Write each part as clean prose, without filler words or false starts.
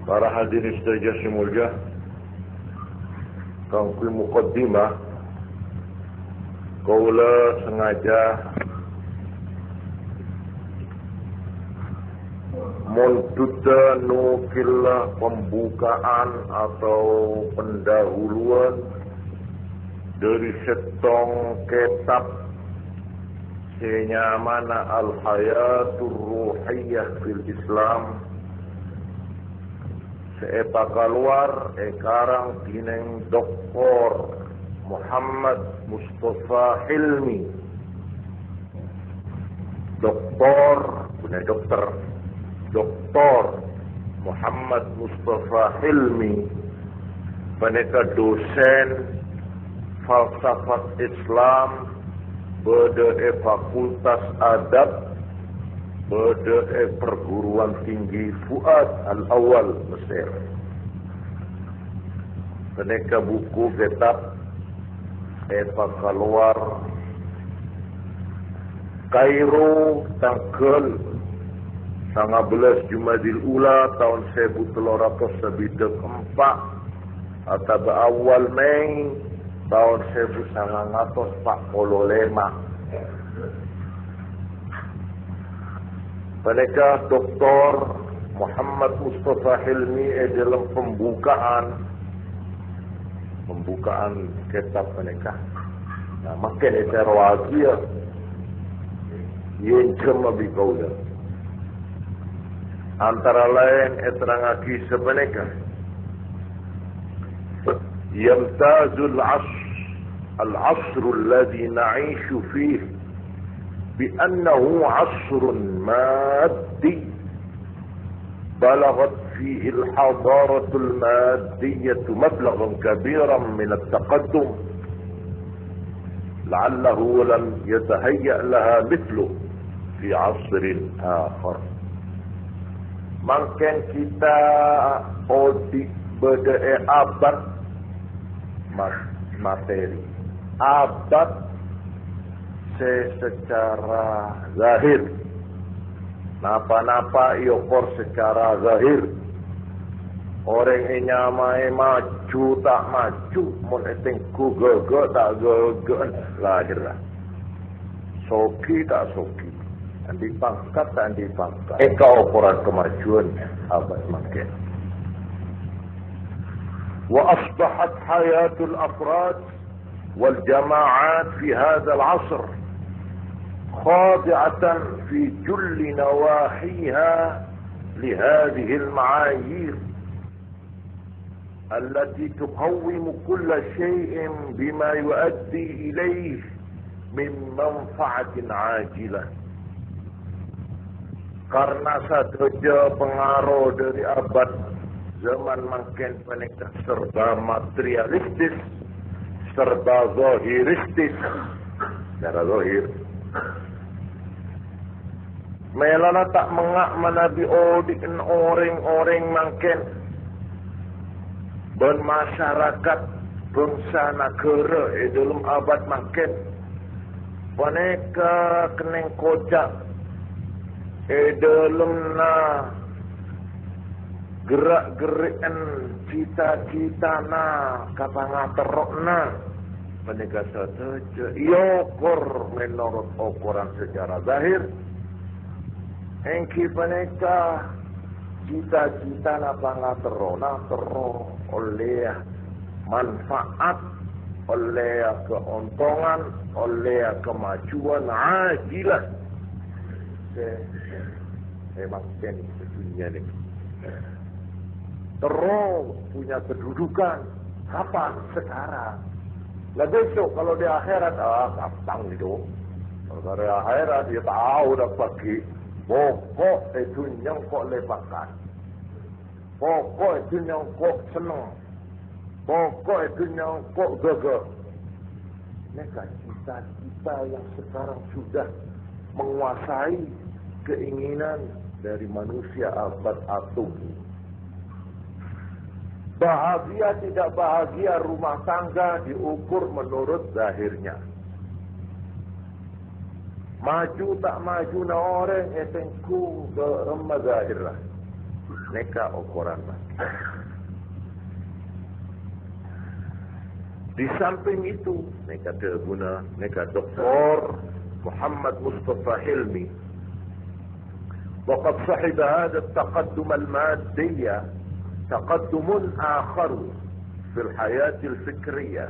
Para hadirin sekalian yang mulia, kangkui mukaddimah kaula sengaja munduda nukillah pembukaan atau pendahuluan dari setong kitab senyamana al-hayatur ruhiyah fil Islam seepa keluar ekarang tineng Dr. Muhammad Mustafa Hilmi. Dr. Muhammad Mustafa Hilmi peneka dosen falsafat Islam berde fakultas adab berde perguruan tinggi Fuad Al-Awal Mesir. Peneka buku kitab epa keluar Kairo tanggal 19 Jumadil Ula tahun 1474 atau awal Mei tahun 1945. Mereka Dr. Muhammad Mustafa Hilmi dalam pembukaan kitab mereka. Nah, makin itu rahasia yang cuma bikaulah. Antara lain eterangaki sebenarnya yamtazul al-asr alladhi na'ishu fihi بأنه عصر مادي بلغت فيه الحضارة المادية مبلغا كبيرا من التقدم لعله لم يتهيأ لها مثله في عصر آخر. Mungkin kita berde abad materi, abad secara zahir, napa-napa iokor secara zahir. Orang nyamai maju tak maju, mun eting ku gege tak gege lahirlah. Soki tak soki, andi pangkat tak andi pangkat. Eka ukuran kemajuan abad makin. Wa asbahat hayatul afrad wal jamaat fi hadzal 'asr خاضعة في جل نواحيها لهذه المعايير التي تقوم كل شيء بما يؤدي إليه من منفعة عاجلة. Karena saja pengaruh dari abad zaman makin penekah serba materialistis, serba zahiristis, secara zahir. Melana tak mengak manabi odikan orang-orang makin bermasyarakat bangsa negara dalam abad makin mereka keneng kocak dalam na gerak-gerikan cita-cita na kapangaterok na mereka saja iokor menurut ukuran secara zahir. Engki mereka cita-cita napa ngatero oleh manfaat, oleh keuntungan, oleh kemajuan ajilah. Memang ini dunia ini. Terus punya kedudukan kapan? Sekarang. Lah besok kalau di akhirat gampang itu. Kalau di akhirat dia tahu dah pergi. Pokok itu nyangkok lepakan. Pokok itu nyangkok senang. Pokok itu nyangkok gagah. Mereka cita-cita yang sekarang sudah menguasai keinginan dari manusia abad atom. Bahagia tidak bahagia rumah tangga diukur menurut zahirnya. Maju tak maju na orang etengku ke remah zahir lah. neka ukuran mati. Di samping itu, neka guna, neka Dr. Muhammad Mustafa Hilmi, وقد صحب هذا التقدم المادي تقدم آخر في الحياة الفكرية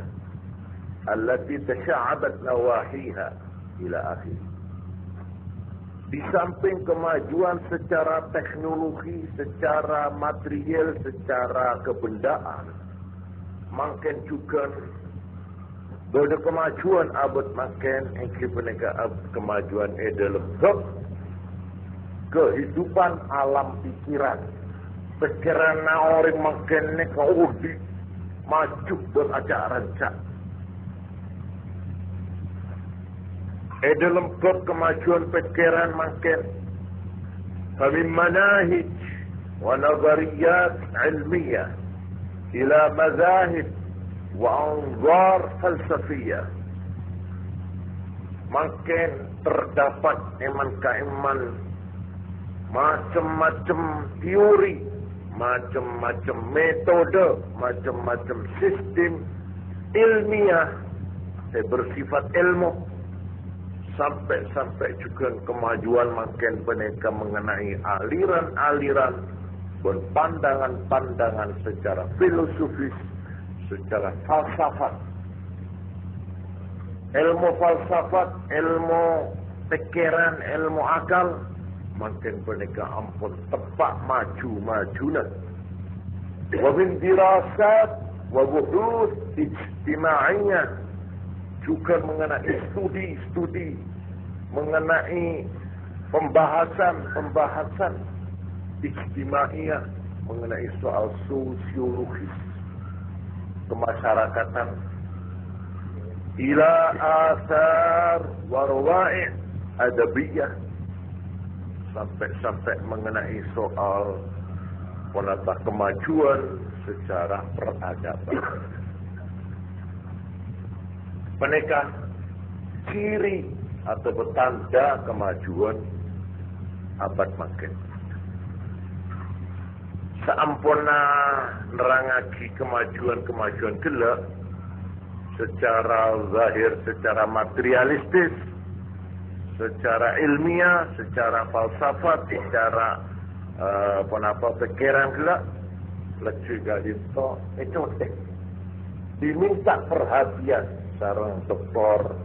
التي تشعبت نواحيها إلى آخره. Di samping kemajuan secara teknologi, secara material, secara kebendaan, makin juga pada kemajuan abad makin kemajuan dalam kehidupan alam pikiran. Pikiran orang makin di maju beracak-rancak. Dalam kemajuan pikiran makin kami manahij wa nazariyat ilmiah ila mazahib wa anzar falsafiyah. Makin terdapat iman macam-macam teori, macam-macam metode, macam-macam sistem ilmiah bersifat ilmu, sampai juga kemajuan makin mereka mengenai aliran-aliran dan pandangan-pandangan secara filosofis, secara falsafat. Ilmu falsafat, ilmu pikiran, ilmu akal makin mereka ampun tepat maju-majunya. Wa min dirasat wa buhuth ijtimaiyah, juga mengenai studi-studi, mengenai pembahasan ijtimaiyah, mengenai soal sosiologis kemasyarakatan, ila athar wa rawa'i' adabiyah, sampai mengenai soal menata kemajuan secara peradaban. Mereka ciri atau petanda kemajuan abad makin. Seampuna nerangaki kemajuan gelap secara zahir, secara materialistis, secara ilmiah, secara falsafat, secara pikiran gelap, juga itu diminta perhatian sareng Dr.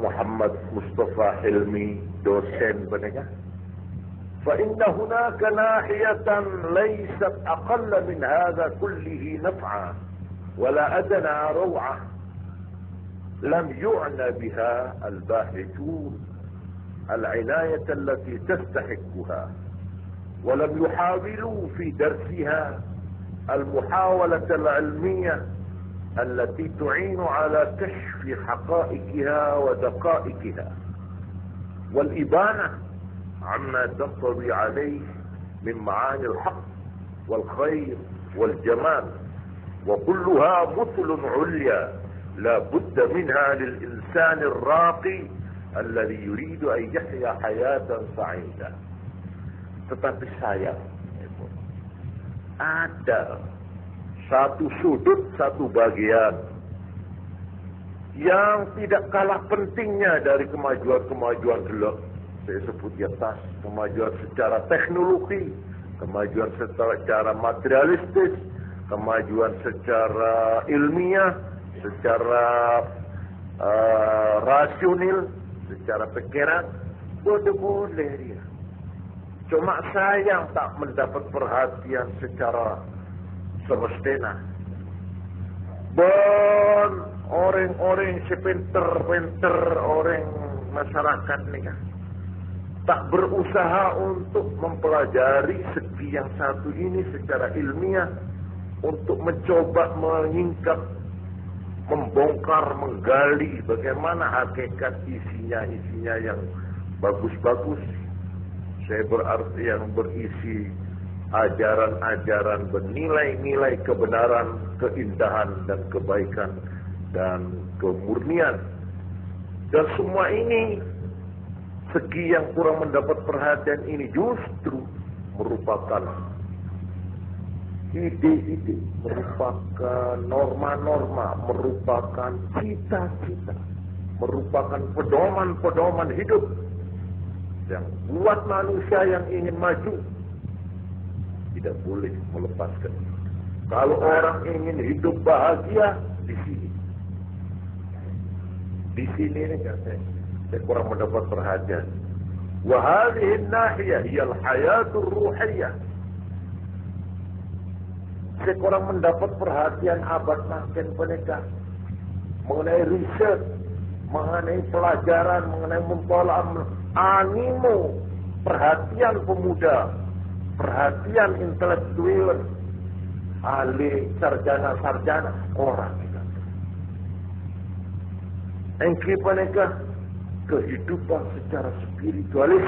Muhammad Mustafa Hilmi, dosen penegak. فإن هناك ناحية ليست أقل من هذا كله نفعا ولا أدنى روعة لم يعنى بها الباحثون العناية التي تستحقها ولم يحاولوا في درسها المحاولة العلمية التي تعين على كشف حقائقها ودقائقها والإبانة عما تنطوي عليه من معاني الحق والخير والجمال، وكلها مثل عليا لا بد منها للإنسان الراقي الذي يريد أن يحيا حياة سعيدة. Tetapi sayang, ada satu sudut, satu bagian yang tidak kalah pentingnya dari kemajuan-kemajuan gelap. Saya sebut di atas, kemajuan secara teknologi, kemajuan secara materialistis, kemajuan secara ilmiah, secara rasional, secara pikiran, boleh dia. Cuma sayang tak mendapat perhatian secara semestinya. Orang-orang sepinter-pinter orang masyarakat ni kan tak berusaha untuk mempelajari segi yang satu ini secara ilmiah, untuk mencoba menyingkap, membongkar, menggali bagaimana hakikat isinya yang bagus-bagus. Saya berarti yang berisi ajaran-ajaran bernilai-nilai kebenaran, keindahan dan kebaikan dan kemurnian. Dan semua ini, segi yang kurang mendapat perhatian ini justru merupakan ide-ide, merupakan norma-norma, merupakan cita-cita, merupakan pedoman-pedoman hidup yang buat manusia yang ingin maju tidak boleh melepaskan. Kalau orang ingin hidup bahagia di sini. Di sini ini kan saya kurang mendapat perhatian. Wa hadhihi an-nahiyah hiya al-hayatur ruhiyah. Saya kurang mendapat perhatian abad makin penekah mengenai riset, mengenai pelajaran, mengenai mempelajari animo, perhatian pemuda, perhatian intelektual, ahli sarjana-sarjana orang kita. Engki penekah kehidupan secara spiritualis,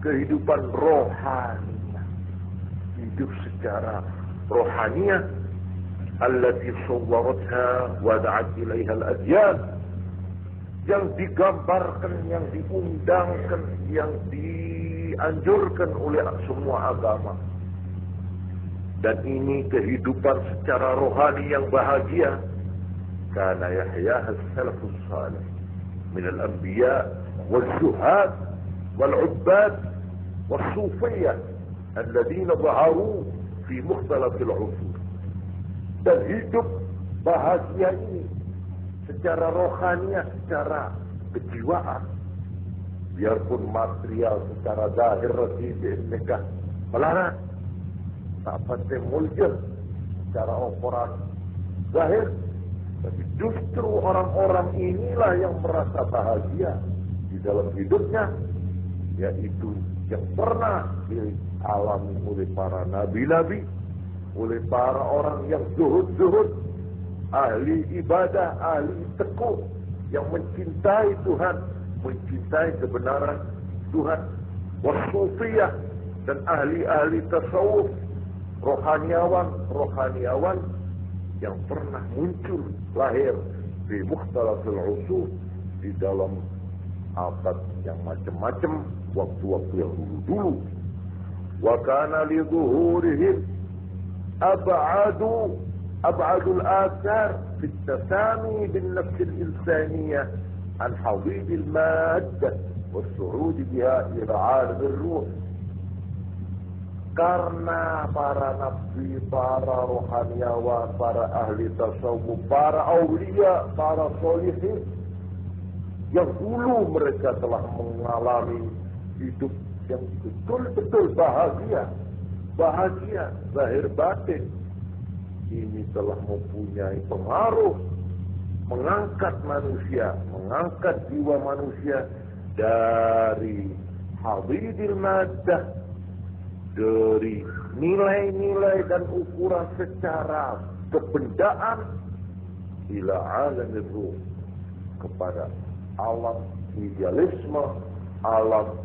kehidupan rohani, hidup secara rohaniyah allati sawwaratha wa da'at ilaiha al-adyan, yang digambarkan, yang diundangkan, yang dianjurkan oleh semua agama. Dan ini kehidupan secara rohani yang bahagia. Kana yahyaha as-salafus salih min al-anbiya wal-zuhad wal-ubbad wal-sufiyah alladhina dhaharu fi mukhtalafil usur. Dan hidup bahagia ini secara rohaniah, secara kejiwaan, biarpun material secara zahir mereka melarat, tak pasti mulia secara ukuran zahir, tapi justru orang-orang inilah yang merasa bahagia di dalam hidupnya, yaitu yang pernah dialami oleh para nabi-nabi, oleh para orang yang zuhud-zuhud, ahli ibadah, ahli tekun, yang mencintai Tuhan, mencintai kebenaran Tuhan, wasufiyah, dan ahli-ahli tasawuf, rohaniawan yang pernah muncul, lahir di mukhtalafil usur, di dalam abad yang macam-macam, waktu-waktu yang dulu-dulu. Wa kana li zuhurihim أبعد الآثار في التسامي بالنفس الإنسانية عن حضيض المادة والصعود بها إلى عالم الروح. Karena para nabi, para rohaniawan, para ahli tasawuf, para aulia, para solihin, yang dulu mereka telah mengalami hidup yang betul-betul bahagia zahir batin, ini telah mempunyai pengaruh mengangkat manusia, mengangkat jiwa manusia dari hadidil maddah, dari nilai-nilai dan ukuran secara kebendaan, ila alamir ruh, kepada alam idealisme, alam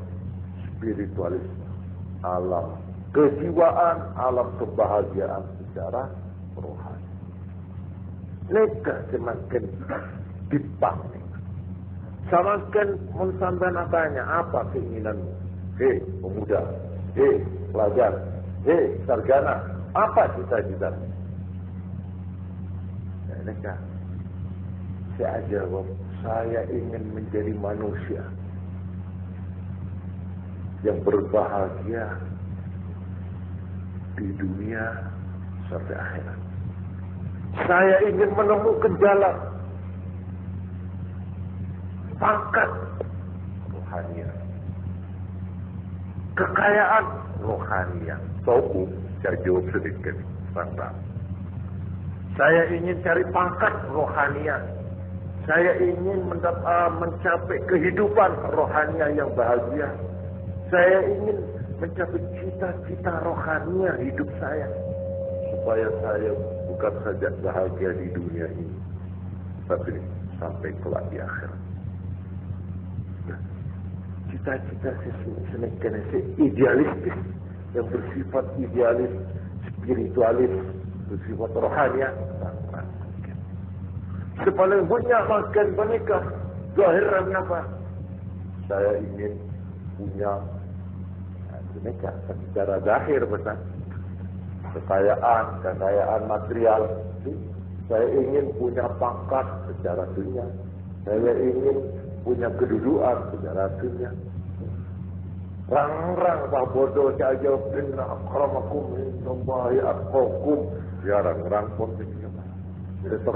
spiritualisme, alam kejiwaan, alam kebahagiaan secara rohani. Mereka semakin dipang. Semakin mensampai tanya, apa keinginanmu? Hei pemuda, hei pelajar, hei sarjana, apa cita-citamu? Mereka, saya jawab, saya ingin menjadi manusia yang berbahagia di dunia sampai akhirat. Saya ingin menemukan jalan pangkat rohaniah, kekayaan rohaniah. Tahu, saya jawab sedikit tentang. Saya ingin cari pangkat rohaniah. Saya ingin mencapai kehidupan rohaniah yang bahagia. Saya ingin mencapai cita-cita rohaniah hidup saya, supaya saya bukan saja bahagia di dunia ini, tapi sampai kelak di akhirat. Nah, cita-cita semakin idealistis, yang bersifat idealis, spiritualis, bersifat rohaniah, sangat mungkin. Sepaling banyak makan menikah, zahiran apa? Saya ingin punya Ini kan secara zahir benar. Kekayaan material. Saya ingin punya pangkat secara dunia. Saya ingin punya kedudukan secara dunia. Rang-rang pak bodoh saja inna akramakum indallahi atqakum. Ya rang-rang pun begitu.